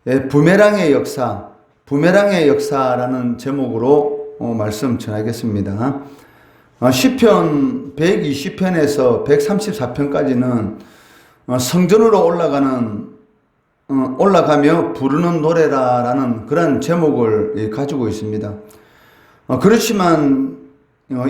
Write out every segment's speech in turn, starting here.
부메랑의 역사, 부메랑의 역사라는 제목으로 말씀 전하겠습니다. 시편 120편에서 134편까지는 성전으로 올라가며 부르는 노래라라는 그런 제목을 가지고 있습니다. 그렇지만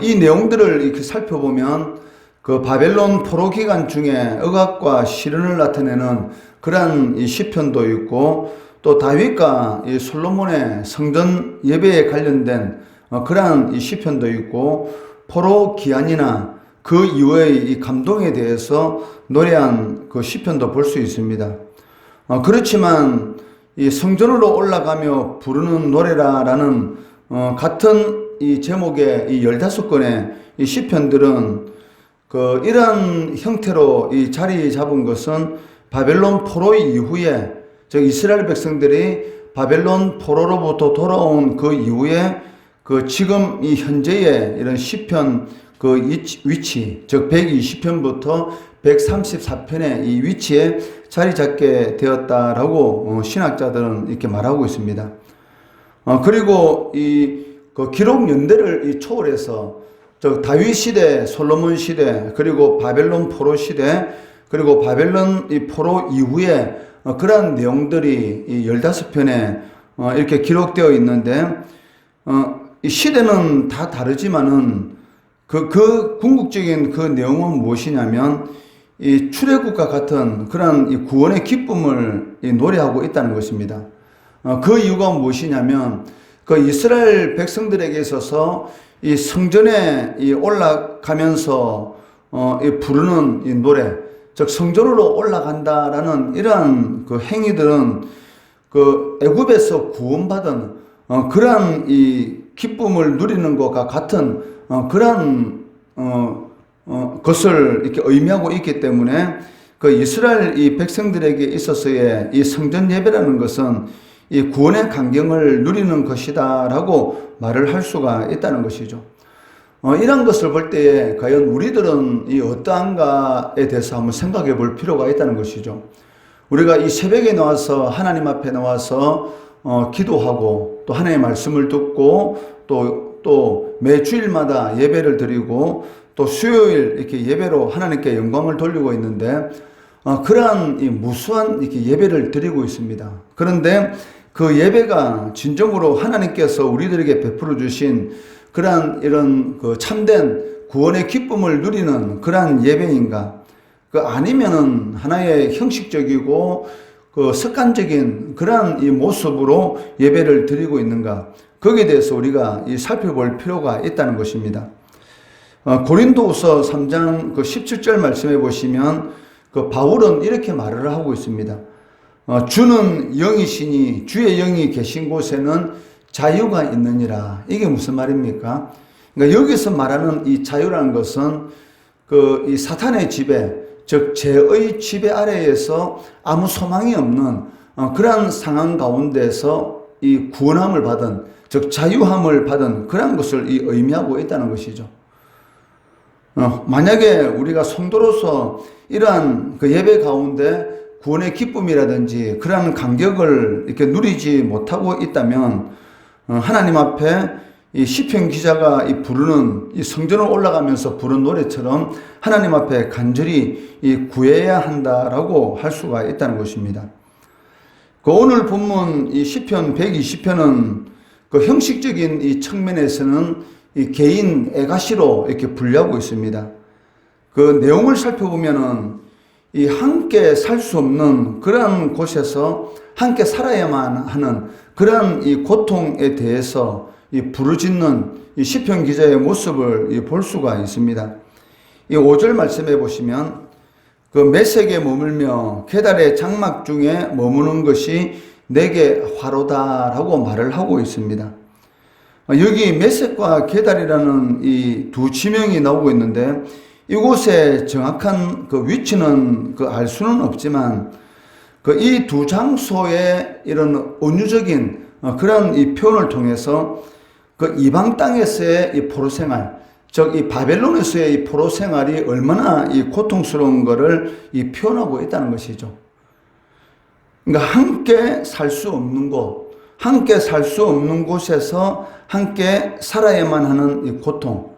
이 내용들을 이렇게 살펴보면 그 바벨론 포로 기간 중에 억압과 시련을 나타내는 그러한 이 시편도 있고, 또 다윗과 이 솔로몬의 성전 예배에 관련된 그러한 이 시편도 있고, 포로 기한이나 그 이후의 이 감동에 대해서 노래한 그 시편도 볼 수 있습니다. 그렇지만 이 성전으로 올라가며 부르는 노래라라는 같은 이 제목의 이 15권의 이 시편들은 이런 형태로 이 자리 잡은 것은 바벨론 포로 이후에, 즉 이스라엘 백성들이 바벨론 포로로부터 돌아온 그 이후에 지금 이 현재의 이런 시편 위치, 즉 120편부터 134편의 이 위치에 자리 잡게 되었다라고 신학자들은 이렇게 말하고 있습니다. 그리고 기록 연대를 초월해서 다윗 시대, 솔로몬 시대, 그리고 바벨론 포로 시대, 그리고 바벨론 이 포로 이후에 그러한 내용들이 이 15편에 이렇게 기록되어 있는데, 이 시대는 다 다르지만은 그 궁극적인 그 내용은 무엇이냐면 이 출애굽과 같은 그러한 이 구원의 기쁨을 노래하고 있다는 것입니다. 그 이유가 무엇이냐면 이스라엘 백성들에게 있어서 이 성전에 올라가면서 부르는 이 노래, 즉 성전으로 올라간다라는 이러한 그 행위들은 애굽에서 구원받은 그러한 이 기쁨을 누리는 것과 같은 그러한 것을 이렇게 의미하고 있기 때문에 이스라엘 이 백성들에게 있어서의 이 성전 예배라는 것은 이 구원의 강경을 누리는 것이다라고 말을 할 수가 있다는 것이죠. 이런 것을 볼 때에 과연 우리들은 이 어떠한가에 대해서 한번 생각해 볼 필요가 있다는 것이죠. 우리가 이 새벽에 나와서 하나님 앞에 나와서 기도하고 또 하나님의 말씀을 듣고 또 매 주일마다 예배를 드리고 또 수요일 이렇게 예배로 하나님께 영광을 돌리고 있는데, 그러한 이 무수한 이렇게 예배를 드리고 있습니다. 그런데 그 예배가 진정으로 하나님께서 우리들에게 베풀어 주신 그러한 이런 참된 구원의 기쁨을 누리는 그러한 예배인가? 아니면은 하나의 형식적이고 습관적인 그러한 이 모습으로 예배를 드리고 있는가? 거기에 대해서 우리가 살펴볼 필요가 있다는 것입니다. 고린도후서 3장 17절 말씀해 보시면 바울은 이렇게 말을 하고 있습니다. 주는 영이시니 주의 영이 계신 곳에는 자유가 있느니라. 이게 무슨 말입니까? 그러니까 여기서 말하는 이 자유라는 것은 이 사탄의 지배, 즉 죄의 지배 아래에서 아무 소망이 없는 그러한 상황 가운데서 이 구원함을 받은, 즉 자유함을 받은 그런 것을 의미하고 있다는 것이죠. 만약에 우리가 성도로서 이러한 예배 가운데 구원의 기쁨이라든지 그러한 감격을 이렇게 누리지 못하고 있다면 하나님 앞에 이 시편 기자가 부르는 이 성전을 올라가면서 부른 노래처럼 하나님 앞에 간절히 구해야 한다라고 할 수가 있다는 것입니다. 오늘 본문 이 시편 120편은 형식적인 이 측면에서는 이 개인 애가시로 이렇게 분류하고 있습니다. 내용을 살펴보면은 이 함께 살 수 없는 그러한 곳에서 함께 살아야만 하는 그러한 이 고통에 대해서 부르짖는 이 시편 기자의 모습을 볼 수가 있습니다. 이 5절 말씀해 보시면 메섹에 머물며 게달의 장막 중에 머무는 것이 내게 화로다라고 말을 하고 있습니다. 여기 메섹과 게달이라는 이 두 지명이 나오고 있는데, 이곳의 정확한 위치는 알 수는 없지만 이 두 장소의 이런 은유적인 그런 이 표현을 통해서 이방 땅에서의 이 포로 생활, 즉 이 바벨론에서의 이 포로 생활이 얼마나 이 고통스러운 것을 표현하고 있다는 것이죠. 그러니까 함께 살 수 없는 곳, 함께 살 수 없는 곳에서 함께 살아야만 하는 이 고통.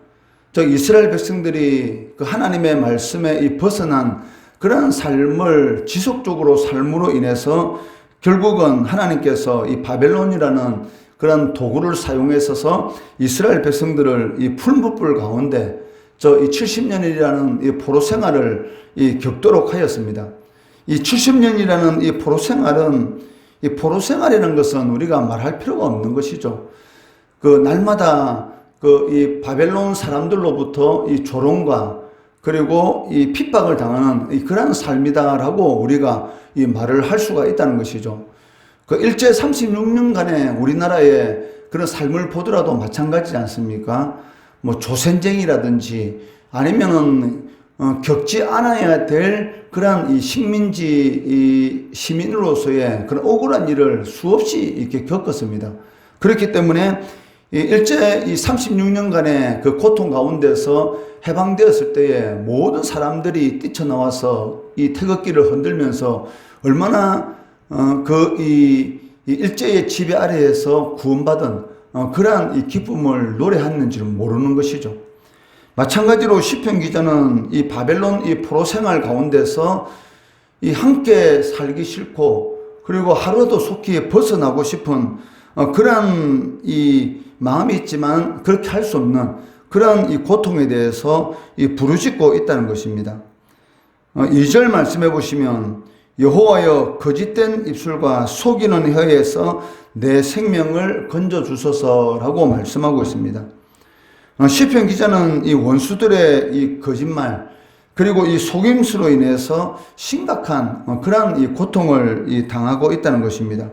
저 이스라엘 백성들이 그 하나님의 말씀에 이 벗어난 그런 삶을 지속적으로 삶으로 인해서 결국은 하나님께서 이 바벨론이라는 그런 도구를 사용해서 이스라엘 백성들을 이 풀무불 가운데 저 이 70년이라는 이 포로 생활을 이 겪도록 하였습니다. 이 70년이라는 이 포로 생활은, 이 포로 생활이라는 것은 우리가 말할 필요가 없는 것이죠. 그 날마다 그 이 바벨론 사람들로부터 이 조롱과 그리고 이 핍박을 당하는 이 그런 삶이다라고 우리가 이 말을 할 수가 있다는 것이죠. 그 일제 36년간의 우리나라의 그런 삶을 보더라도 마찬가지지 않습니까? 뭐 조센쟁이라든지 아니면은 겪지 않아야 될 그런 이 식민지 이 시민으로서의 그런 억울한 일을 수없이 이렇게 겪었습니다. 그렇기 때문에 이 일제 이 36년간의 그 고통 가운데서 해방되었을 때에 모든 사람들이 뛰쳐나와서 이 태극기를 흔들면서 얼마나 이 일제의 지배 아래에서 구원받은 그러한 이 기쁨을 노래했는지는 모르는 것이죠. 마찬가지로 시편 기자는 이 바벨론 이 포로 생활 가운데서 이 함께 살기 싫고 그리고 하루도 속히 벗어나고 싶은 그러한 이 마음이 있지만 그렇게 할 수 없는 그러한 이 고통에 대해서 이 부르짖고 있다는 것입니다. 2절 말씀해 보시면 여호와여 거짓된 입술과 속이는 혀에서 내 생명을 건져 주소서라고 말씀하고 있습니다. 시편 기자는 이 원수들의 이 거짓말 그리고 이 속임수로 인해서 심각한 그러한 이 고통을 당하고 있다는 것입니다.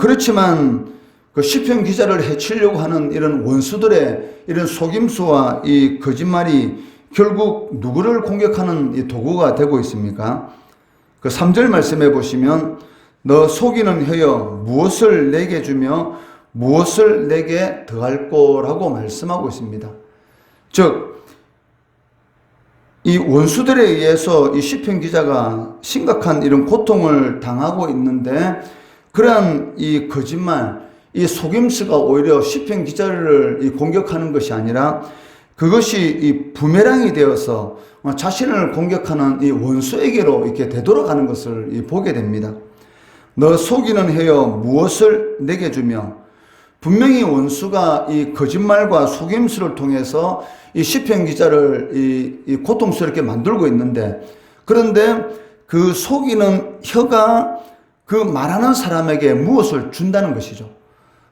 그렇지만 그 시편 기자를 해치려고 하는 이런 원수들의 이런 속임수와 이 거짓말이 결국 누구를 공격하는 이 도구가 되고 있습니까? 그 3절 말씀해 보시면 너 속이는 혀여 무엇을 내게 주며 무엇을 내게 더할 거라고 말씀하고 있습니다. 즉, 이 원수들에 의해서 이 시편 기자가 심각한 이런 고통을 당하고 있는데 그러한 이 거짓말, 이 속임수가 오히려 시편 기자를 이 공격하는 것이 아니라 그것이 이 부메랑이 되어서 자신을 공격하는 이 원수에게로 이렇게 되돌아가는 것을 보게 됩니다. 너 속이는 혀여 무엇을 내게 주며 분명히 원수가 이 거짓말과 속임수를 통해서 이 시편 기자를 이 고통스럽게 만들고 있는데 그런데 그 속이는 혀가 그 말하는 사람에게 무엇을 준다는 것이죠.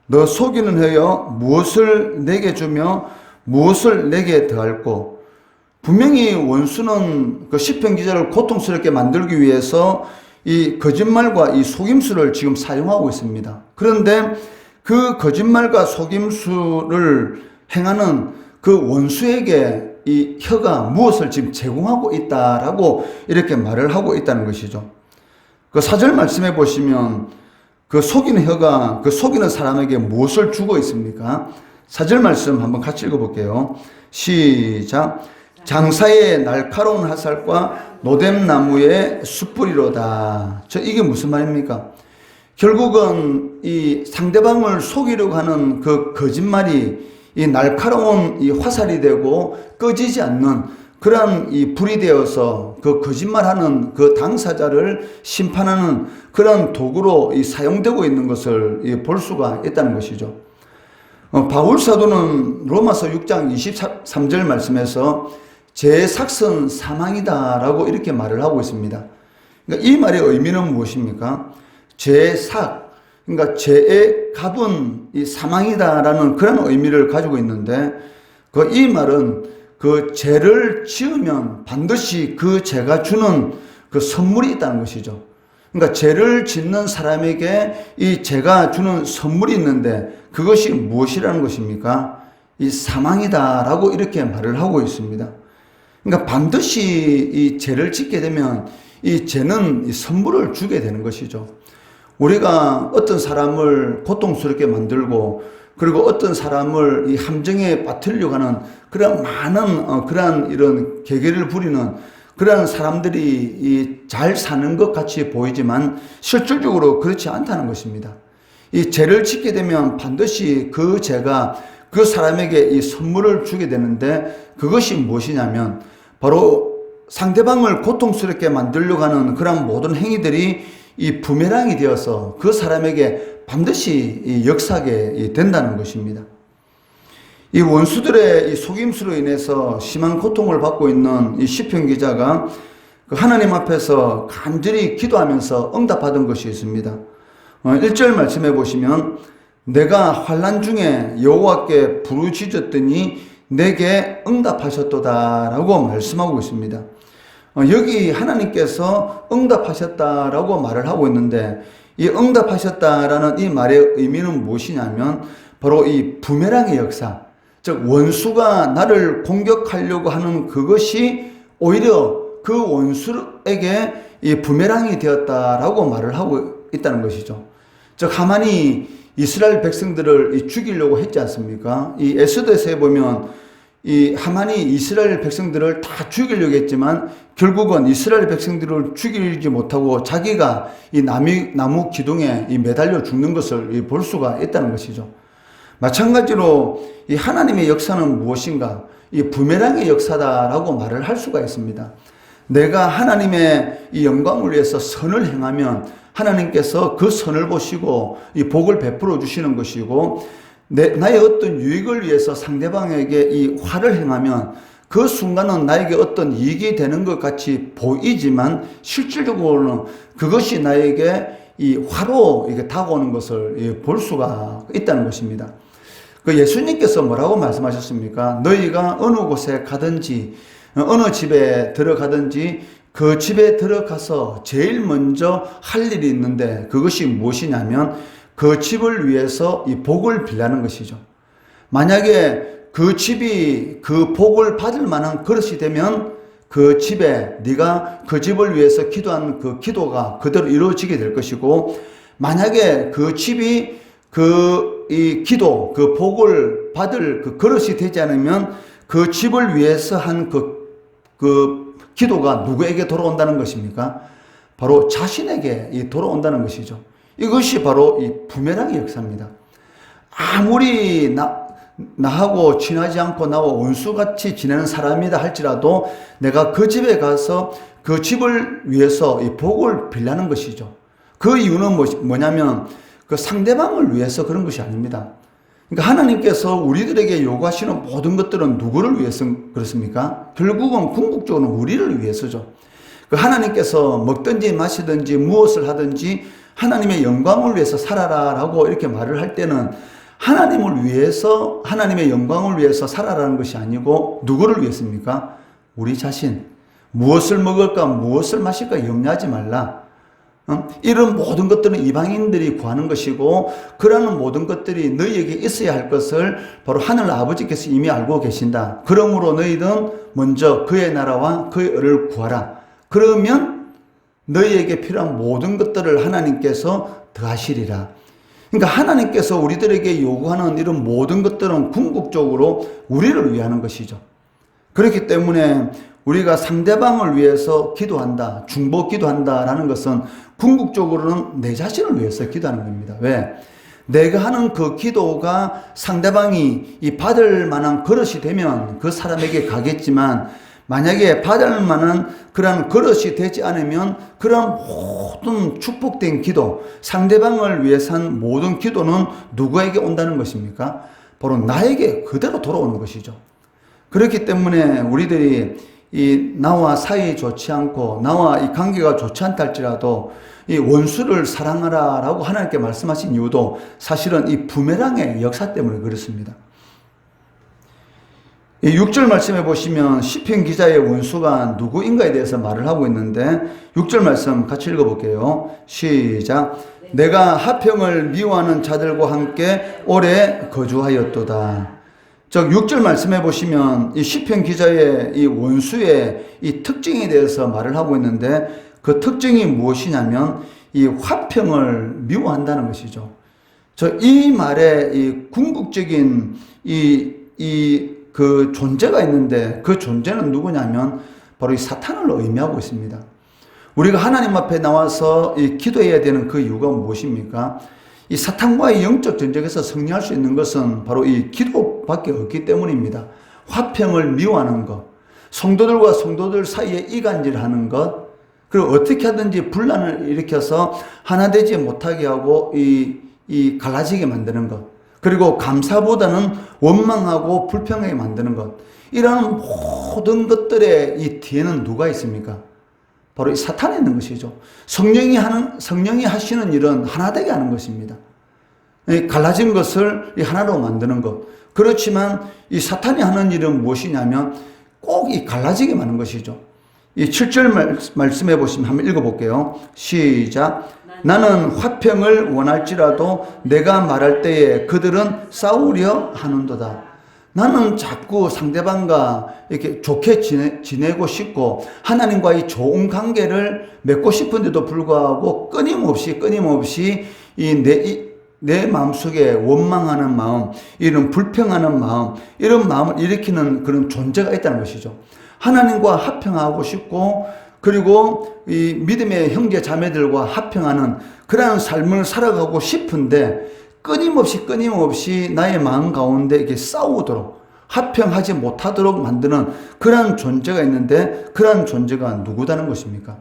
너 속이는 혀여 무엇을 내게 주며 무엇을 내게 더할꼬. 분명히 원수는 그 시편 기자를 고통스럽게 만들기 위해서 이 거짓말과 이 속임수를 지금 사용하고 있습니다. 그런데 그 거짓말과 속임수를 행하는 그 원수에게 이 혀가 무엇을 지금 제공하고 있다라고 이렇게 말을 하고 있다는 것이죠. 그 4절 말씀해 보시면 그 속이는 혀가 그 속이는 사람에게 무엇을 주고 있습니까? 4절 말씀 한번 같이 읽어볼게요. 시작. 장사의 날카로운 화살과 노뎀나무의 숯불이로다. 이게 무슨 말입니까? 결국은 이 상대방을 속이려고 하는 그 거짓말이 이 날카로운 이 화살이 되고 꺼지지 않는 그러한 이 불이 되어서 그 거짓말하는 그 당사자를 심판하는 그런 도구로 이 사용되고 있는 것을 볼 수가 있다는 것이죠. 바울 사도는 로마서 6장 23절 말씀에서 죄의 삭은 사망이다라고 이렇게 말을 하고 있습니다. 그러니까 이 말의 의미는 무엇입니까? 죄의 삭, 그러니까 죄의 값은 이 사망이다라는 그런 의미를 가지고 있는데 그 이 말은 그 죄를 지으면 반드시 그 죄가 주는 그 선물이 있다는 것이죠. 그러니까 죄를 짓는 사람에게 이 죄가 주는 선물이 있는데 그것이 무엇이라는 것입니까? 이 사망이다라고 이렇게 말을 하고 있습니다. 그러니까 반드시 이 죄를 짓게 되면 이 죄는 이 선물을 주게 되는 것이죠. 우리가 어떤 사람을 고통스럽게 만들고 그리고 어떤 사람을 이 함정에 빠뜨리려고 하는 그런 많은 그러한 이런 계계를 부리는 그런 사람들이 잘 사는 것 같이 보이지만 실질적으로 그렇지 않다는 것입니다. 이 죄를 짓게 되면 반드시 그 죄가 그 사람에게 이 선물을 주게 되는데, 그것이 무엇이냐면 바로 상대방을 고통스럽게 만들려고 하는 그런 모든 행위들이 이 부메랑이 되어서 그 사람에게 반드시 역사하게 된다는 것입니다. 이 원수들의 이 속임수로 인해서 심한 고통을 받고 있는 이 시편 기자가 그 하나님 앞에서 간절히 기도하면서 응답받은 것이 있습니다. 1절 말씀해 보시면, 내가 환난 중에 여호와께 부르짖었더니 내게 응답하셨도다라고 말씀하고 있습니다. 여기 하나님께서 응답하셨다라고 말을 하고 있는데, 이 응답하셨다라는 이 말의 의미는 무엇이냐면 바로 이 부메랑의 역사, 즉 원수가 나를 공격하려고 하는 그것이 오히려 그 원수에게 이 부메랑이 되었다라고 말을 하고 있다는 것이죠. 즉 하만이 이스라엘 백성들을 죽이려고 했지 않습니까? 이 에스더서에 보면 이 하만이 이스라엘 백성들을 다 죽이려고 했지만 결국은 이스라엘 백성들을 죽이지 못하고 자기가 이 나무 기둥에 매달려 죽는 것을 볼 수가 있다는 것이죠. 마찬가지로 이 하나님의 역사는 무엇인가? 이 부메랑의 역사다라고 말을 할 수가 있습니다. 내가 하나님의 이 영광을 위해서 선을 행하면 하나님께서 그 선을 보시고 이 복을 베풀어 주시는 것이고, 나의 어떤 유익을 위해서 상대방에게 이 화를 행하면 그 순간은 나에게 어떤 이익이 되는 것 같이 보이지만 실질적으로는 그것이 나에게 이 화로 이게 다가오는 것을 볼 수가 있다는 것입니다. 그 예수님께서 뭐라고 말씀하셨습니까? 너희가 어느 곳에 가든지 어느 집에 들어가든지 그 집에 들어가서 제일 먼저 할 일이 있는데 그것이 무엇이냐면 그 집을 위해서 이 복을 빌라는 것이죠. 만약에 그 집이 그 복을 받을 만한 그릇이 되면 그 집에 네가 그 집을 위해서 기도한 그 기도가 그대로 이루어지게 될 것이고, 만약에 그 집이 이 기도, 그 복을 받을 그 그릇이 되지 않으면 그 집을 위해서 한 그 기도가 누구에게 돌아온다는 것입니까? 바로 자신에게 돌아온다는 것이죠. 이것이 바로 이 부메랑의 역사입니다. 아무리 나하고 친하지 않고 나와 원수같이 지내는 사람이다 할지라도 내가 그 집에 가서 그 집을 위해서 이 복을 빌라는 것이죠. 그 이유는 뭐냐면 그 상대방을 위해서 그런 것이 아닙니다. 그러니까 하나님께서 우리들에게 요구하시는 모든 것들은 누구를 위해서 그렇습니까? 결국은 궁극적으로 우리를 위해서죠. 그 하나님께서 먹든지 마시든지 무엇을 하든지 하나님의 영광을 위해서 살아라라고 이렇게 말을 할 때는 하나님을 위해서, 하나님의 영광을 위해서 살아라는 것이 아니고 누구를 위해서입니까? 우리 자신. 무엇을 먹을까, 무엇을 마실까 염려하지 말라. 이런 모든 것들은 이방인들이 구하는 것이고, 그러한 모든 것들이 너희에게 있어야 할 것을 바로 하늘 아버지께서 이미 알고 계신다. 그러므로 너희는 먼저 그의 나라와 그의 의를 구하라. 그러면 너희에게 필요한 모든 것들을 하나님께서 더하시리라. 그러니까 하나님께서 우리들에게 요구하는 이런 모든 것들은 궁극적으로 우리를 위하는 것이죠. 그렇기 때문에 우리가 상대방을 위해서 기도한다, 중보 기도한다라는 것은 궁극적으로는 내 자신을 위해서 기도하는 겁니다. 왜? 내가 하는 그 기도가 상대방이 이 받을 만한 그릇이 되면 그 사람에게 가겠지만, 만약에 받을 만한 그런 그릇이 되지 않으면 그런 모든 축복된 기도, 상대방을 위해서 한 모든 기도는 누구에게 온다는 것입니까? 바로 나에게 그대로 돌아오는 것이죠. 그렇기 때문에 우리들이 나와 사이 좋지 않고 나와 이 관계가 좋지 않다 할지라도 이 원수를 사랑하라라고 하나님께 말씀하신 이유도 사실은 이 부메랑의 역사 때문에 그렇습니다. 6절 말씀해 보시면 시편 기자의 원수가 누구인가에 대해서 말을 하고 있는데, 6절 말씀 같이 읽어볼게요. 시작. 내가 화평을 미워하는 자들과 함께 오래 거주하였도다. 즉 6절 말씀해 보시면 이 시편 기자의 이 원수의 이 특징에 대해서 말을 하고 있는데, 그 특징이 무엇이냐면 이 화평을 미워한다는 것이죠. 이 말에 이 궁극적인 그 존재가 있는데, 그 존재는 누구냐면 바로 이 사탄을 의미하고 있습니다. 우리가 하나님 앞에 나와서 이 기도해야 되는 그 이유가 무엇입니까? 이 사탄과의 영적 전쟁에서 승리할 수 있는 것은 바로 이 기도밖에 없기 때문입니다. 화평을 미워하는 것, 성도들과 성도들 사이에 이간질하는 것, 그리고 어떻게 하든지 분란을 일으켜서 하나 되지 못하게 하고 이 갈라지게 만드는 것, 그리고 감사보다는 원망하고 불평하게 만드는 것, 이런 모든 것들의 이 뒤에는 누가 있습니까? 바로 이 사탄이 있는 것이죠. 성령이 하시는 일은 하나 되게 하는 것입니다. 갈라진 것을 하나로 만드는 것. 그렇지만 이 사탄이 하는 일은 무엇이냐면 꼭 이 갈라지게 하는 것이죠. 이 7절 말씀해 보시면 한번 읽어볼게요. 시작. 나는 화평을 원할지라도 내가 말할 때에 그들은 싸우려 하는도다. 나는 자꾸 상대방과 이렇게 좋게 지내고 싶고 하나님과의 좋은 관계를 맺고 싶은데도 불구하고 끊임없이 내 마음속에 원망하는 마음, 이런 불평하는 마음, 이런 마음을 일으키는 그런 존재가 있다는 것이죠. 하나님과 화평하고 싶고, 그리고 이 믿음의 형제 자매들과 화평하는 그러한 삶을 살아가고 싶은데 끊임없이 나의 마음 가운데 이렇게 싸우도록, 화평하지 못하도록 만드는 그러한 존재가 있는데, 그러한 존재가 누구다는 것입니까?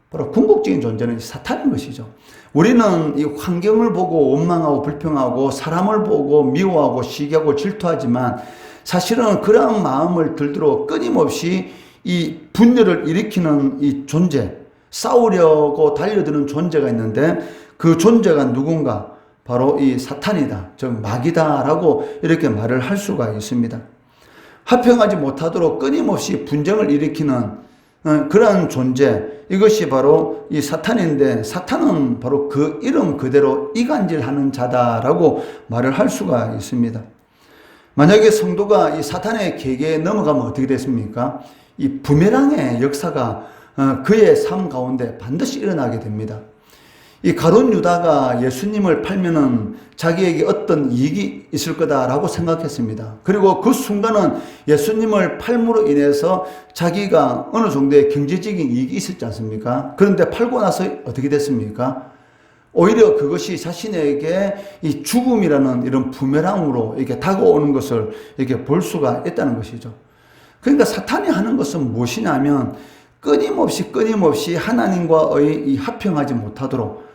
바로 궁극적인 존재는 사탄인 것이죠. 우리는 이 환경을 보고 원망하고 불평하고 사람을 보고 미워하고 시기하고 질투하지만 사실은 그러한 마음을 들도록 끊임없이 이 분열을 일으키는 이 존재, 싸우려고 달려드는 존재가 있는데 그 존재가 누군가? 바로 이 사탄이다, 즉 마귀다라고 이렇게 말을 할 수가 있습니다. 화평하지 못하도록 끊임없이 분쟁을 일으키는 그러한 존재, 이것이 바로 이 사탄인데, 사탄은 바로 그 이름 그대로 이간질하는 자다라고 말을 할 수가 있습니다. 만약에 성도가 이 사탄의 계계에 넘어가면 어떻게 됐습니까? 이 부메랑의 역사가 그의 삶 가운데 반드시 일어나게 됩니다. 이 가룟 유다가 예수님을 팔면은 자기에게 어떤 이익이 있을 거다라고 생각했습니다. 그리고 그 순간은 예수님을 팔므로 인해서 자기가 어느 정도의 경제적인 이익이 있었지 않습니까? 그런데 팔고 나서 어떻게 됐습니까? 오히려 그것이 자신에게 이 죽음이라는 이런 부메랑으로 이렇게 다가오는 것을 이렇게 볼 수가 있다는 것이죠. 그러니까 사탄이 하는 것은 무엇이냐면 끊임없이 하나님과의 이 합평하지 못하도록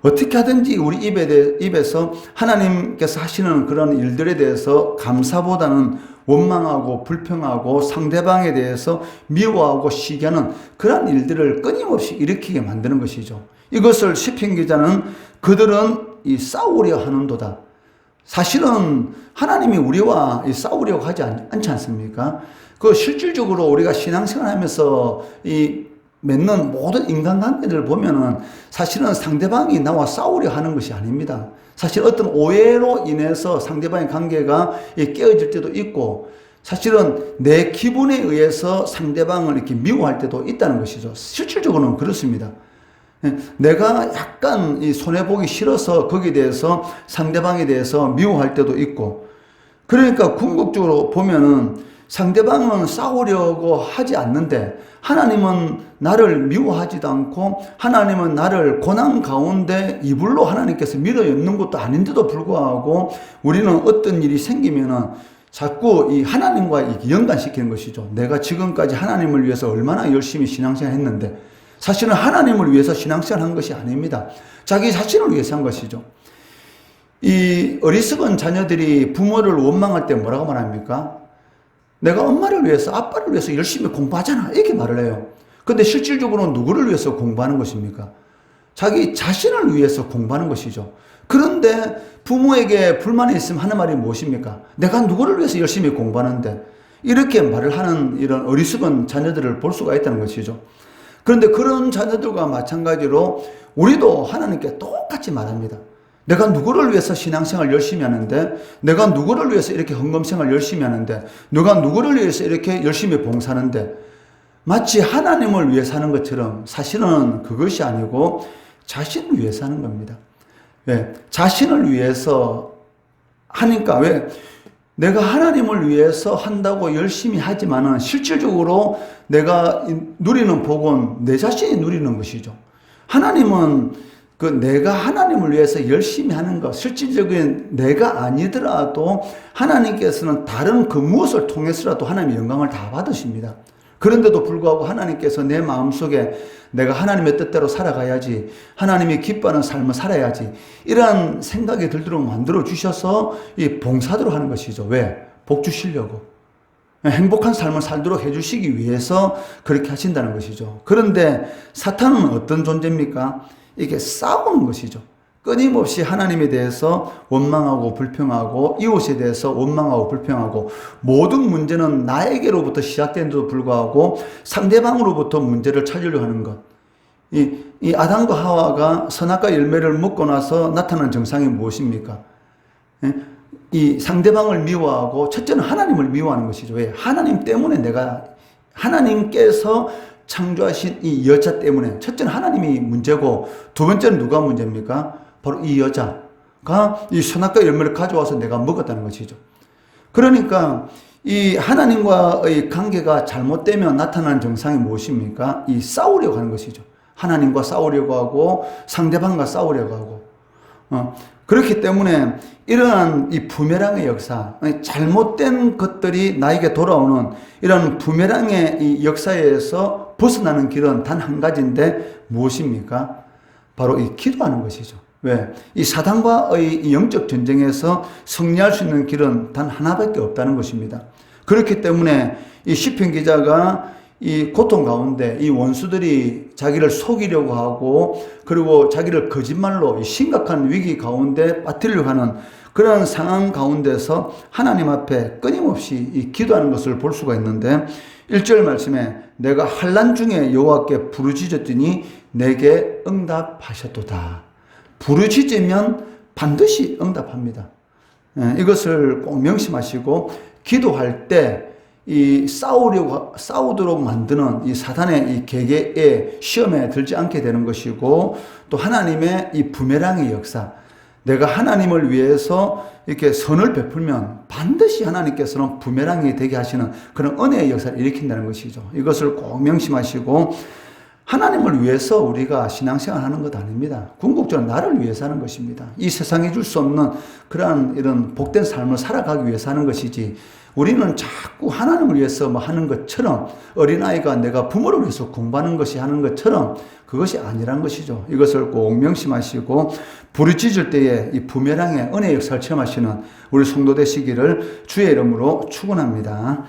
어떻게 하든지 우리 입에서 하나님께서 하시는 그런 일들에 대해서 감사보다는 원망하고 불평하고 상대방에 대해서 미워하고 시기하는 그런 일들을 끊임없이 일으키게 만드는 것이죠. 이것을 시편 기자는 그들은 이 싸우려 하는도다. 사실은 하나님이 우리와 싸우려고 하지 않지 않습니까? 그 실질적으로 우리가 신앙생활 하면서 이 맺는 모든 인간관계를 보면은 사실은 상대방이 나와 싸우려 하는 것이 아닙니다. 사실 어떤 오해로 인해서 상대방의 관계가 깨어질 때도 있고, 사실은 내 기분에 의해서 상대방을 이렇게 미워할 때도 있다는 것이죠. 실질적으로는 그렇습니다. 내가 약간 손해보기 싫어서 거기에 대해서 상대방에 대해서 미워할 때도 있고, 그러니까 궁극적으로 보면은 상대방은 싸우려고 하지 않는데 하나님은 나를 미워하지도 않고 하나님은 나를 고난 가운데 이불로 하나님께서 밀어넣는 것도 아닌데도 불구하고 우리는 어떤 일이 생기면은 자꾸 이 하나님과 연관시키는 것이죠. 내가 지금까지 하나님을 위해서 얼마나 열심히 신앙생활 했는데, 사실은 하나님을 위해서 신앙생활 한 것이 아닙니다. 자기 자신을 위해서 한 것이죠. 이 어리석은 자녀들이 부모를 원망할 때 뭐라고 말합니까? 내가 엄마를 위해서, 아빠를 위해서 열심히 공부하잖아, 이렇게 말을 해요. 근데 실질적으로 누구를 위해서 공부하는 것입니까? 자기 자신을 위해서 공부하는 것이죠. 그런데 부모에게 불만이 있으면 하는 말이 무엇입니까? 내가 누구를 위해서 열심히 공부하는데, 이렇게 말을 하는 이런 어리석은 자녀들을 볼 수가 있다는 것이죠. 그런데 그런 자녀들과 마찬가지로 우리도 하나님께 똑같이 말합니다. 내가 누구를 위해서 신앙생활 열심히 하는데, 내가 누구를 위해서 이렇게 헌금생활 열심히 하는데, 내가 누구를 위해서 이렇게 열심히 봉사하는데, 마치 하나님을 위해서 하는 것처럼 사실은 그것이 아니고 자신을 위해서 하는 겁니다. 왜? 자신을 위해서 하니까, 왜? 내가 하나님을 위해서 한다고 열심히 하지만은 실질적으로 내가 누리는 복은 내 자신이 누리는 것이죠. 하나님은 내가 하나님을 위해서 열심히 하는 것, 실질적인 내가 아니더라도 하나님께서는 다른 그 무엇을 통해서라도 하나님의 영광을 다 받으십니다. 그런데도 불구하고 하나님께서 내 마음속에 내가 하나님의 뜻대로 살아가야지, 하나님이 기뻐하는 삶을 살아야지, 이러한 생각이 들도록 만들어 주셔서 이 봉사도록 하는 것이죠. 왜? 복 주시려고. 행복한 삶을 살도록 해주시기 위해서 그렇게 하신다는 것이죠. 그런데 사탄은 어떤 존재입니까? 이게 싸우는 것이죠. 끊임없이 하나님에 대해서 원망하고 불평하고 이웃에 대해서 원망하고 불평하고 모든 문제는 나에게로부터 시작된데도 불구하고 상대방으로부터 문제를 찾으려 하는 것. 이 아담과 하와가 선악과 열매를 먹고 나서 나타난 정상이 무엇입니까? 이 상대방을 미워하고 첫째는 하나님을 미워하는 것이죠. 왜? 하나님 때문에 하나님께서 창조하신 이 여자 때문에 첫째는 하나님이 문제고 두 번째는 누가 문제입니까? 바로 이 여자가 이 선악과 열매를 가져와서 내가 먹었다는 것이죠. 그러니까 이 하나님과의 관계가 잘못되면 나타나는 정상이 무엇입니까? 이 싸우려고 하는 것이죠. 하나님과 싸우려고 하고 상대방과 싸우려고 하고 그렇기 때문에 이러한 이 부메랑의 역사, 잘못된 것들이 나에게 돌아오는 이런 부메랑의 이 역사에서 벗어나는 길은 단 한 가지인데 무엇입니까? 바로 이 기도하는 것이죠. 왜? 이 사단과의 이 영적 전쟁에서 승리할 수 있는 길은 단 하나밖에 없다는 것입니다. 그렇기 때문에 이 시편 기자가 이 고통 가운데 이 원수들이 자기를 속이려고 하고 그리고 자기를 거짓말로 이 심각한 위기 가운데 빠뜨리려고 하는 그런 상황 가운데서 하나님 앞에 끊임없이 이 기도하는 것을 볼 수가 있는데 1절 말씀에 내가 환난 중에 여호와께 부르짖었더니 내게 응답하셨도다. 부르짖으면 반드시 응답합니다. 이것을 꼭 명심하시고 기도할 때 이 싸우도록 만드는 이 사단의 이 계계에 시험에 들지 않게 되는 것이고 또 하나님의 이 부메랑의 역사, 내가 하나님을 위해서 이렇게 선을 베풀면 반드시 하나님께서는 부메랑이 되게 하시는 그런 은혜의 역사를 일으킨다는 것이죠. 이것을 꼭 명심하시고 하나님을 위해서 우리가 신앙생활 하는 것 아닙니다. 궁극적으로 나를 위해서 하는 것입니다. 이 세상에 줄 수 없는 그러한 이런 복된 삶을 살아가기 위해서 하는 것이지 우리는 자꾸 하나님을 위해서 뭐 하는 것처럼 어린아이가 내가 부모를 위해서 공부하는 것이 하는 것처럼 그것이 아니란 것이죠. 이것을 꼭 명심하시고 부르짖을 때에 이 부메랑의 은혜 역사를 체험하시는 우리 성도 되시기를 주의 이름으로 축원합니다.